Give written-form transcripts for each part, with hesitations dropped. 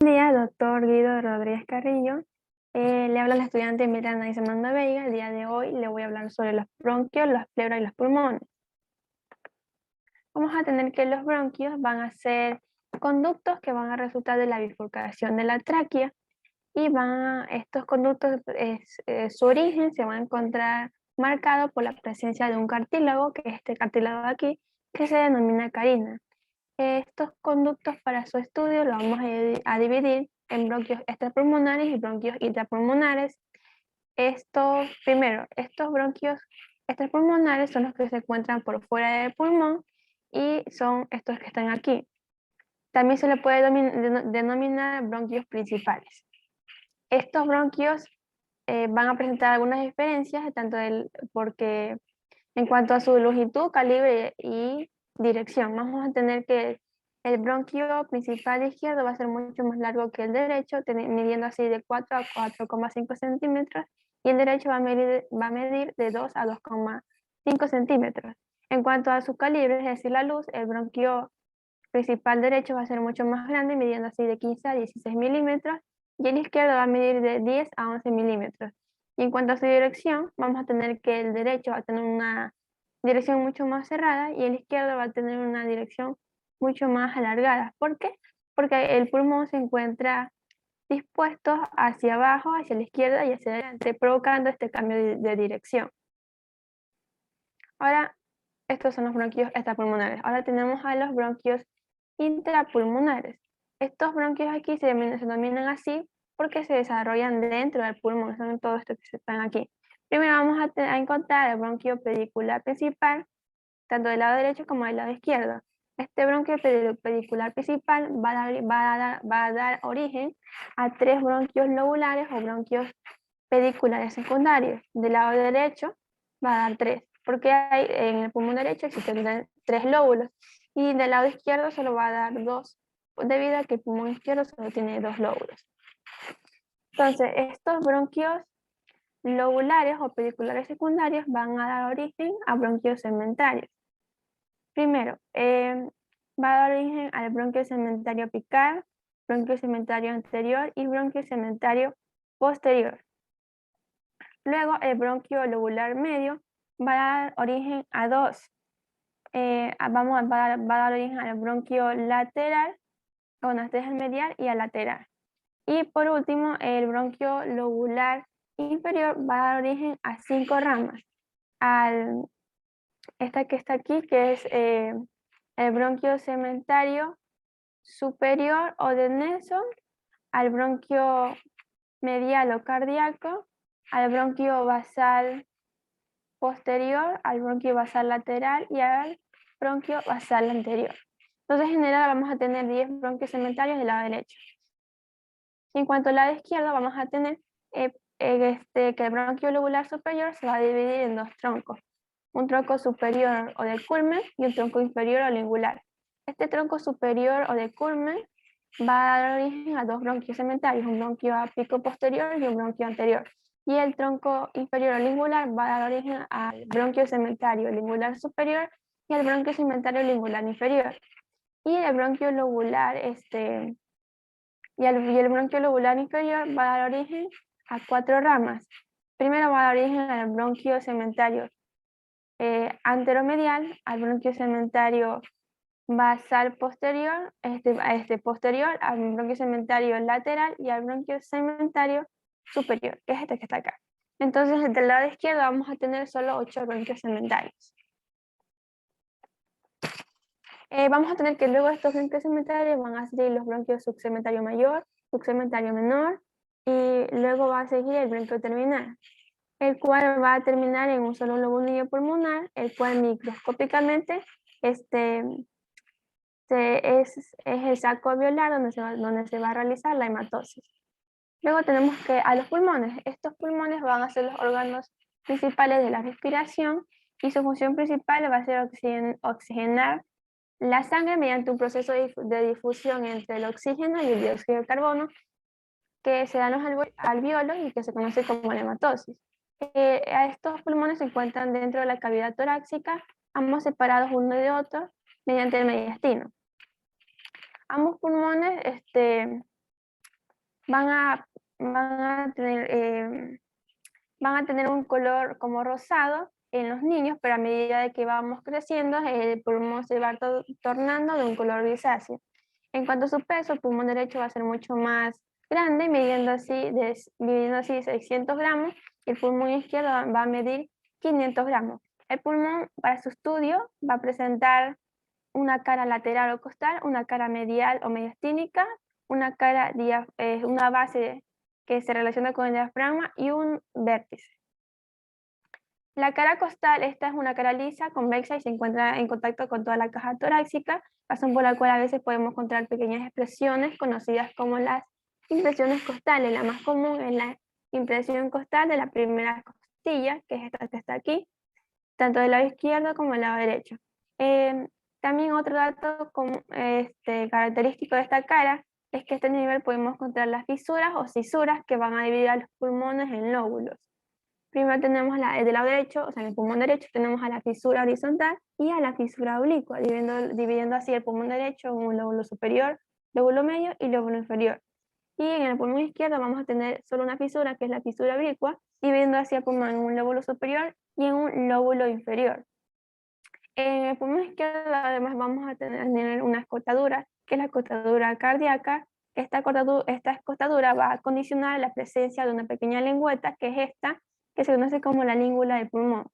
Buen día, doctor Guido Rodríguez Carrillo. Le habla la estudiante Miranda Isamanda Veiga. El día de hoy le voy a hablar sobre los bronquios, las pleuras y los pulmones. Vamos a tener que los bronquios van a ser conductos que van a resultar de la bifurcación de la tráquea y estos conductos, su origen se va a encontrar marcado por la presencia de un cartílago, que es este cartílago de aquí, que se denomina carina. Estos conductos para su estudio lo vamos a dividir en bronquios extrapulmonares y bronquios intrapulmonares. Estos bronquios extrapulmonares son los que se encuentran por fuera del pulmón y son estos que están aquí. También se le puede denominar bronquios principales. Estos bronquios van a presentar algunas diferencias, porque en cuanto a su longitud, calibre y dirección, vamos a tener que el bronquio principal izquierdo va a ser mucho más largo que el derecho, midiendo así de 4 a 4,5 centímetros, y el derecho va a medir de 2 a 2,5 centímetros. En cuanto a su calibre, es decir, la luz, el bronquio principal derecho va a ser mucho más grande, midiendo así de 15 a 16 milímetros, y el izquierdo va a medir de 10 a 11 milímetros. Y en cuanto a su dirección, vamos a tener que el derecho va a tener una dirección mucho más cerrada y el izquierdo va a tener una dirección mucho más alargada. ¿Por qué? Porque el pulmón se encuentra dispuesto hacia abajo, hacia la izquierda y hacia adelante, provocando este cambio de dirección. Ahora, estos son los bronquios extrapulmonares. Ahora tenemos a los bronquios intrapulmonares. Estos bronquios aquí se denominan así porque se desarrollan dentro del pulmón, son todos estos que están aquí. Primero vamos a encontrar el bronquio pedicular principal, tanto del lado derecho como del lado izquierdo. Este bronquio pedicular principal va a dar origen a 3 bronquios lobulares o bronquios pediculares secundarios. Del lado derecho va a dar 3, porque en el pulmón derecho existen 3 lóbulos y del lado izquierdo solo va a dar 2, debido a que el pulmón izquierdo solo tiene 2 lóbulos. Entonces, estos bronquios lobulares o pediculares secundarios van a dar origen a bronquios segmentarios. Primero, va a dar origen al bronquio segmentario apical, bronquio segmentario anterior y bronquio segmentario posterior. Luego, el bronquio lobular medio va a dar origen a dos. Va a dar origen al bronquio lateral, bueno, este es el medial y al lateral. Y por último, el bronquio lobular inferior va a dar origen a 5 ramas. Esta que está aquí, que es el bronquio segmentario superior o de Nelson, al bronquio medial o cardíaco, al bronquio basal posterior, al bronquio basal lateral y al bronquio basal anterior. Entonces, en general, vamos a tener 10 bronquios segmentarios del lado derecho. En cuanto al lado izquierdo, vamos a tener que el bronquio lobular superior se va a dividir en 2 troncos. Un tronco superior o de culmen y un tronco inferior o lingular. Este tronco superior o de culmen va a dar origen a 2 bronquios segmentarios, un bronquio apico posterior y un bronquio anterior. Y el tronco inferior o lingular va a dar origen al bronquio segmentario lingular superior y al bronquio segmentario lingular inferior. Y el bronquio lobular, el bronquio lobular inferior va a dar origen a 4 ramas. Primero va a dar origen al bronquio segmentario anteromedial, al bronquio segmentario basal posterior, posterior, al bronquio segmentario lateral y al bronquio segmentario superior, que es este que está acá. Entonces, del lado izquierdo vamos a tener solo 8 bronquios segmentarios. Vamos a tener que luego estos bronquios segmentarios van a seguir los bronquios subsegmentario mayor, subsegmentario menor, y luego va a seguir el bronquio terminal, el cual va a terminar en un solo lobulillo pulmonar, el cual microscópicamente es el saco alveolar donde se va a realizar la hematosis. Luego tenemos que a los pulmones. Estos pulmones van a ser los órganos principales de la respiración y su función principal va a ser oxigenar la sangre mediante un proceso de difusión entre el oxígeno y el dióxido de carbono que se dan los alveolos y que se conoce como la hematosis. A estos pulmones se encuentran dentro de la cavidad torácica, ambos separados uno de otro mediante el mediastino. Ambos pulmones van a, van a tener, van a tener un color como rosado en los niños, pero a medida de que vamos creciendo, el pulmón se va tornando de un color grisáceo. En cuanto a su peso, el pulmón derecho va a ser mucho más grande, midiendo así 600 gramos, y el pulmón izquierdo va a medir 500 gramos. El pulmón, para su estudio, va a presentar una cara lateral o costal, una cara medial o mediastínica, una base que se relaciona con el diafragma y un vértice. La cara costal, esta es una cara lisa, convexa y se encuentra en contacto con toda la caja torácica, razón por la cual a veces podemos encontrar pequeñas expresiones conocidas como las impresiones costales. La más común es la impresión costal de la primera costilla, que es esta que está aquí, tanto del lado izquierdo como del lado derecho. También otro dato característico de esta cara es que a este nivel podemos encontrar las fisuras o cisuras que van a dividir a los pulmones en lóbulos. Primero tenemos del lado derecho, o sea, en el pulmón derecho tenemos a la fisura horizontal y a la fisura oblicua, dividiendo así el pulmón derecho en un lóbulo superior, lóbulo medio y lóbulo inferior. Y en el pulmón izquierdo vamos a tener solo una fisura, que es la fisura oblicua, dividiendo así el pulmón en un lóbulo superior y en un lóbulo inferior. En el pulmón izquierdo además vamos a tener una escotadura, que es la escotadura cardíaca. Esta escotadura va a condicionar la presencia de una pequeña lengüeta, que es esta, que se conoce como la língula del pulmón.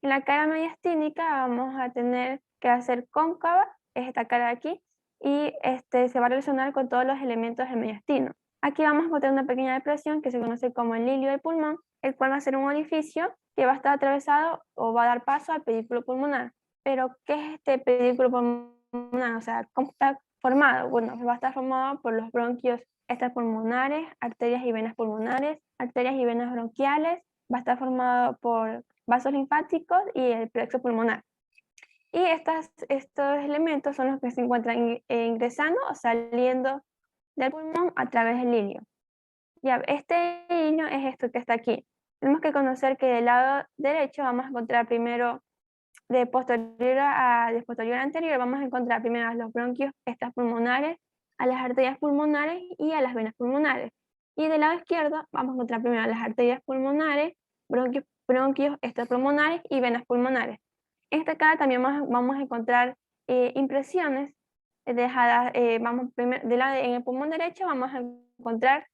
En la cara mediastínica vamos a tener que hacer cóncava, es esta cara de aquí, y se va a relacionar con todos los elementos del mediastino. Aquí vamos a encontrar una pequeña depresión que se conoce como el hilio del pulmón, el cual va a ser un orificio que va a estar atravesado o va a dar paso al pedículo pulmonar. Pero, ¿qué es este pedículo pulmonar? O sea, ¿cómo está formado? Bueno, va a estar formado por los bronquios extrapulmonares, arterias y venas pulmonares, arterias y venas bronquiales, va a estar formado por vasos linfáticos y el plexo pulmonar. Y estos elementos son los que se encuentran ingresando o saliendo del pulmón a través del hilio. Ya, este hilio es esto que está aquí. Tenemos que conocer que del lado derecho vamos a encontrar primero, de posterior a anterior, vamos a encontrar primero a los bronquios extrapulmonares, a las arterias pulmonares y a las venas pulmonares. Y del lado izquierdo vamos a encontrar primero a las arterias pulmonares, bronquios extrapulmonares y venas pulmonares. En esta cara también vamos a encontrar impresiones dejadas, en el pulmón derecho vamos a encontrar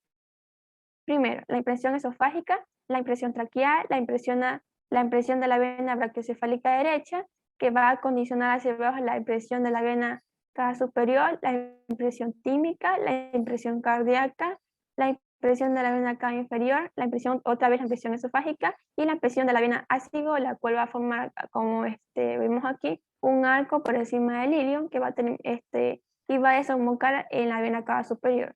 primero la impresión esofágica, la impresión traqueal, la impresión de la vena brachiocefálica derecha, que va a condicionar hacia abajo la impresión de la vena cava superior, la impresión tímica, la impresión cardíaca, la impresión de la vena cava inferior, otra vez la impresión esofágica y la impresión de la vena ácido, la cual va a formar, como vemos aquí, un arco por encima del ilion que va a tener y va a desembocar en la vena cava superior.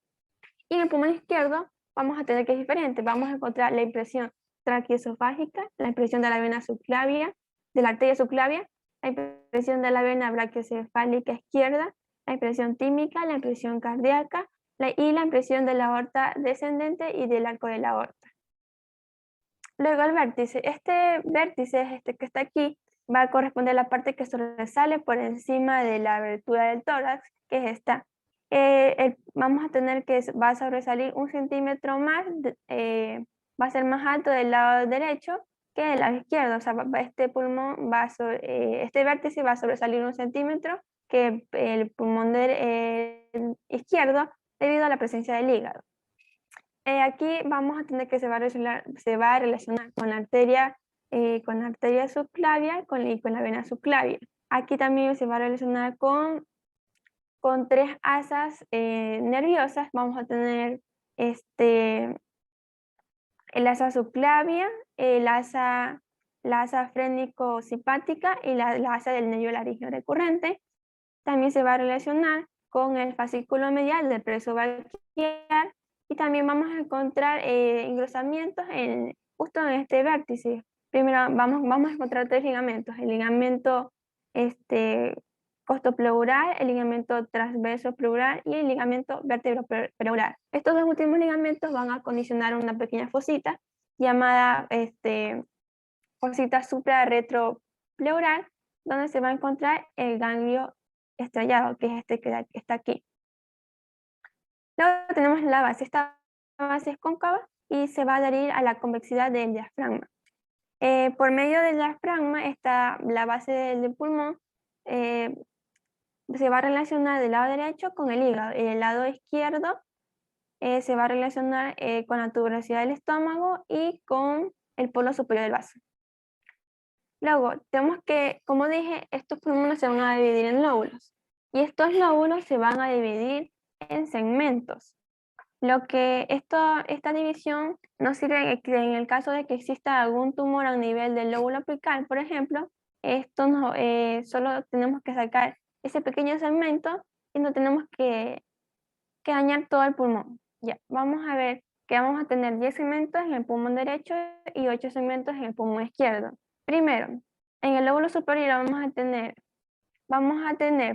Y en el pulmón izquierdo vamos a tener que es diferente. Vamos a encontrar la impresión traqueosofágica, la impresión de la vena subclavia, de la arteria subclavia, la impresión de la vena brachiocefálica izquierda, la impresión tímica, la impresión cardíaca y la impresión de la aorta descendente y del arco de la aorta. Luego el vértice. Este vértice, que está aquí, va a corresponder a la parte que sobresale por encima de la abertura del tórax, que es esta. Vamos a tener que va a sobresalir 1 centímetro más, va a ser más alto del lado derecho que del lado izquierdo. O sea, este vértice va a sobresalir 1 centímetro que el pulmón izquierdo debido a la presencia del hígado. Aquí vamos a tener que se va a relacionar con la arteria subclavia y con la vena subclavia. Aquí también se va a relacionar con 3 asas nerviosas. Vamos a tener el asa subclavia, la asa frénico-simpática y la asa del nervio laríngeo recurrente. También se va a relacionar con el fascículo medial del plexo braquial y también vamos a encontrar engrosamientos justo en este vértice. Primero vamos a encontrar 3 ligamentos: el ligamento costopleural, el ligamento transverso pleural y el ligamento vértebro-pleural. Estos 2 últimos ligamentos van a condicionar una pequeña fosita llamada fosita suprarretropleural, donde se va a encontrar el ganglio estrellado, que es que está aquí. Luego tenemos la base. Esta base es cóncava y se va a adherir a la convexidad del diafragma. Por medio del diafragma está la base del pulmón, se va a relacionar del lado derecho con el hígado y el lado izquierdo se va a relacionar con la tuberosidad del estómago y con el polo superior del vaso. Luego, tenemos que, como dije, estos pulmones se van a dividir en lóbulos y estos lóbulos se van a dividir en segmentos. Lo que esta división nos sirve en el caso de que exista algún tumor a nivel del lóbulo apical, por ejemplo, esto solo tenemos que sacar ese pequeño segmento y no tenemos que dañar todo el pulmón. Ya, vamos a ver que vamos a tener 10 segmentos en el pulmón derecho y 8 segmentos en el pulmón izquierdo. Primero, en el lóbulo superior vamos a tener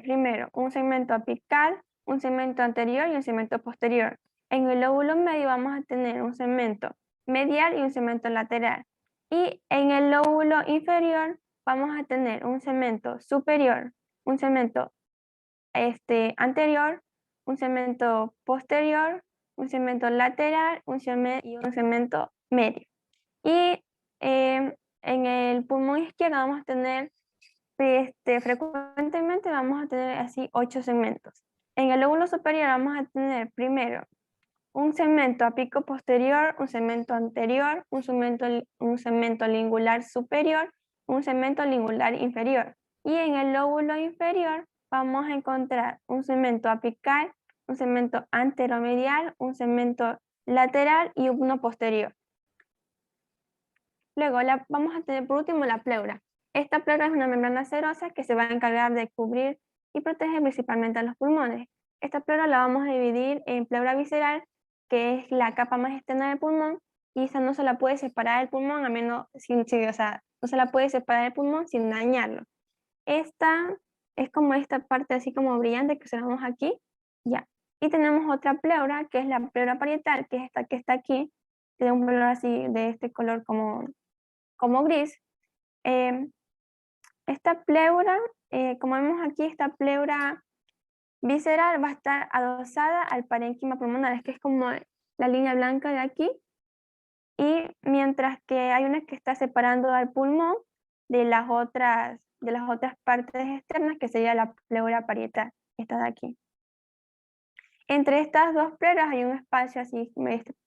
primero un segmento apical, un segmento anterior y un segmento posterior. En el lóbulo medio vamos a tener un segmento medial y un segmento lateral. Y en el lóbulo inferior vamos a tener un segmento superior, un segmento anterior, un segmento posterior, un segmento lateral y un segmento medio. Y en el pulmón izquierdo vamos a tener, frecuentemente vamos a tener así 8 segmentos. En el lóbulo superior vamos a tener primero un segmento apico posterior, un segmento anterior, un segmento lingular superior, un segmento lingular inferior. Y en el lóbulo inferior vamos a encontrar un segmento apical, un segmento anteromedial, un segmento lateral y uno posterior. Luego vamos a tener por último la pleura. Esta pleura es una membrana serosa que se va a encargar de cubrir y proteger principalmente a los pulmones. Esta pleura la vamos a dividir en pleura visceral, que es la capa más externa del pulmón, y esa no se la puede separar del pulmón, a menos, no se la puede separar del pulmón sin dañarlo. Esta es como esta parte así como brillante que observamos aquí, ya. Y tenemos otra pleura, que es la pleura parietal, que es esta que está aquí, de un color así, de este color como gris. Esta pleura, como vemos aquí, esta pleura visceral va a estar adosada al parénquima pulmonar, que es como la línea blanca de aquí, y mientras que hay una que está separando al pulmón de las otras partes externas, que sería la pleura parietal, esta de aquí. Entre estas dos pleuras hay un espacio así,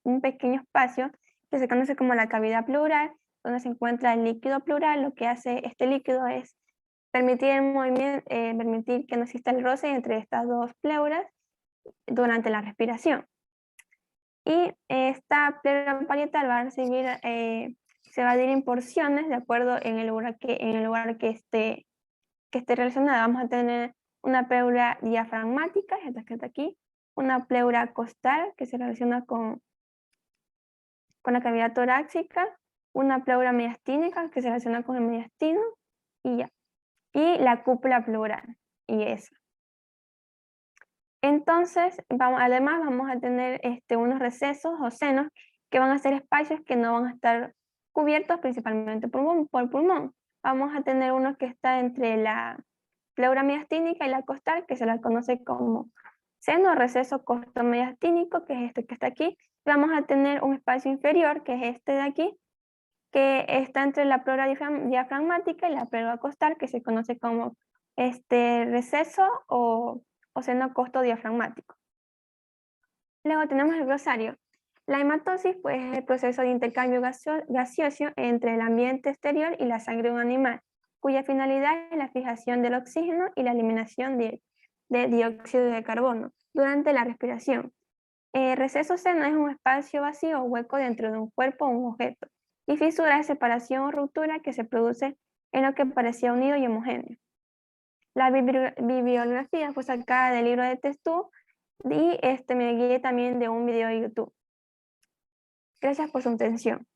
un pequeño espacio que se conoce como la cavidad pleural, donde se encuentra el líquido pleural. Lo que hace este líquido es permitir el movimiento, permitir que no exista el roce entre estas dos pleuras durante la respiración. Y esta pleura parietal va a recibir, se va a dividir en porciones de acuerdo en el lugar que esté relacionada. Vamos a tener una pleura diafragmática, esta que está aquí, una pleura costal que se relaciona con la cavidad torácica, una pleura mediastínica que se relaciona con el mediastino y ya. Y la cúpula pleural, y eso. Entonces, además vamos a tener unos recesos o senos que van a ser espacios que no van a estar cubiertos principalmente por pulmón. Vamos a tener uno que está entre la pleura mediastínica y la costal, que se la conoce como seno o receso costomediastínico, que es este que está aquí. Vamos a tener un espacio inferior, que es este de aquí, que está entre la pleura diafragmática y la pleura costal, que se conoce como receso o seno costodiafragmático. Luego tenemos el glosario. La hematosis pues, es el proceso de intercambio gaseoso entre el ambiente exterior y la sangre de un animal, cuya finalidad es la fijación del oxígeno y la eliminación de dióxido de carbono durante la respiración. Receso seno es un espacio vacío o hueco dentro de un cuerpo o un objeto, y fisura es separación o ruptura que se produce en lo que parecía unido y homogéneo. La bibliografía fue sacada del libro de Testú y me guié también de un video de YouTube. Gracias por su atención.